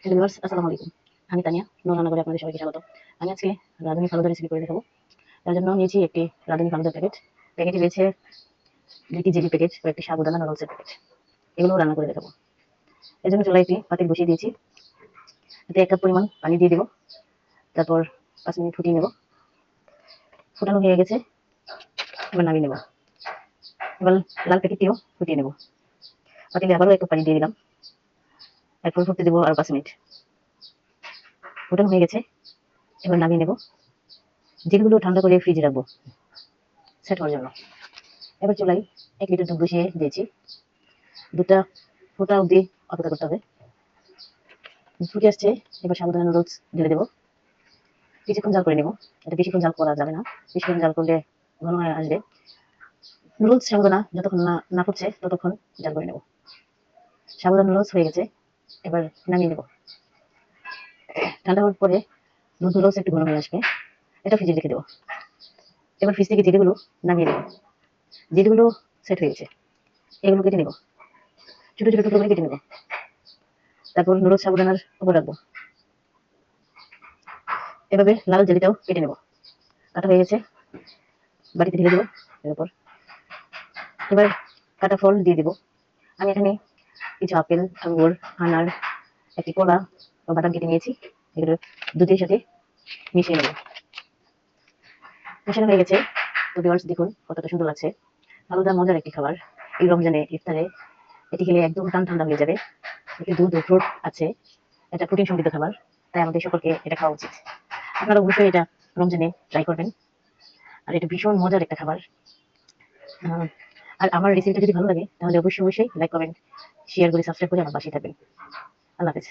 Hello viewers, আসসালামু আলাইকুম। আমি তানিয়া, রান্না করে আপনাদের সবাইকে স্বাগত। আমি আজকে রাঁধুনি ফালুদা রেসিপি করে দেখাবো। তার জন্য নিয়েছি একটি রাঁধুনি ফালুদার প্যাকেট। প্যাকেটে রয়েছে 2টি জেলি প্যাকেট ও একটি সাবুদানা নুডলসের প্যাকেট। এগুলো রান্না করে দেখাবো। এর জন্য চুলায় একটি পাতিল বসিয়ে দিয়েছি। এতে 1 কাপ পরিমাণ পানি দিয়ে দেবো। তারপর 5 মিনিট ফুটিয়ে নেব। ফোটানো হয়ে গেছে, এবার নামিয়ে নেব। এবার লাল প্যাকেটটিও ফুটিয়ে নেব। পাতিলে আবারও 1 কাপ পানি দিয়ে দিলাম। এরপর ফুটতে দেবো আরো 5 মিনিট। ফোটানো হয়ে গেছে, এবার নামিয়ে নেব। জেলগুলো ঠান্ডা করে ফ্রিজে রাখবো সেট হওয়ার জন্য। এবার চুলায় 1 লিটার দুধ বসিয়ে দিয়েছি। দুধটা ফোটা অবধি অপেক্ষা করতে হবে। ফুটে আসছে, এবার সাবুদানা নুডলস ঢেলে দেবো। কিছুক্ষণ জাল করে নেব। এটা বেশিক্ষণ জাল করা যাবে না, বেশিক্ষণ জাল করলে ঘন হয়ে আসবে। নুডলস সাবুদানা যতক্ষণ না ফুটছে ততক্ষণ জাল করে নেব। সাবুদানা নুডলস হয়ে গেছে, এবার নামিয়ে নেব। ঠান্ডা হওয়ার পরে দুধ নুডলস একটু ঘন হয়ে আসবে, এটা ফ্রিজে রেখে দেবো। এবার ফ্রিজ থেকে জেলিগুলো নামিয়ে নেব। জেলিগুলো সেট হয়ে গেছে, এগুলো কেটে নেব, ছোট ছোট টুকরো করে কেটে নেব। তারপর নুডলস সাবুদানার উপর রাখবো। এভাবে লাল জেলিটাও কেটে নেব। কাটা হয়ে গেছে, বাটিতে ঢেলে দেবো এর উপর। এবার কাটা ফল দিয়ে দেবো। আমি এখানে কিছু আপেল, আঙ্গুর, আনার, একটি কলা ও বাদাম কেটে নিয়েছি। এগুলো দুধের সাথে মিশিয়ে নেব। মেশানো হয়ে গেছে, তো ভিউয়ার্স দেখুন কতটা সুন্দর লাগছে। ফালুদা মজার একটি খাবার। এই রমজানে ইফতারে এটি খেলে একদম টান ঠান্ডা হয়ে যাবে। এতে দুধ ও ফ্রুট আছে, এটা প্রোটিন সমৃদ্ধ খাবার, তাই আমাদের সকলকে এটা খাওয়া উচিত। আপনারা অবশ্যই এটা রমজানে ট্রাই করবেন। আর এটা ভীষণ মজার একটা খাবার। আর আমার রেসিপিটা যদি ভালো লাগে তাহলে অবশ্যই লাইক কমেন্ট শেয়ার করে সাবস্ক্রাইব করে আমার পাশে থাকবেন। আল্লাহ হাফেজ।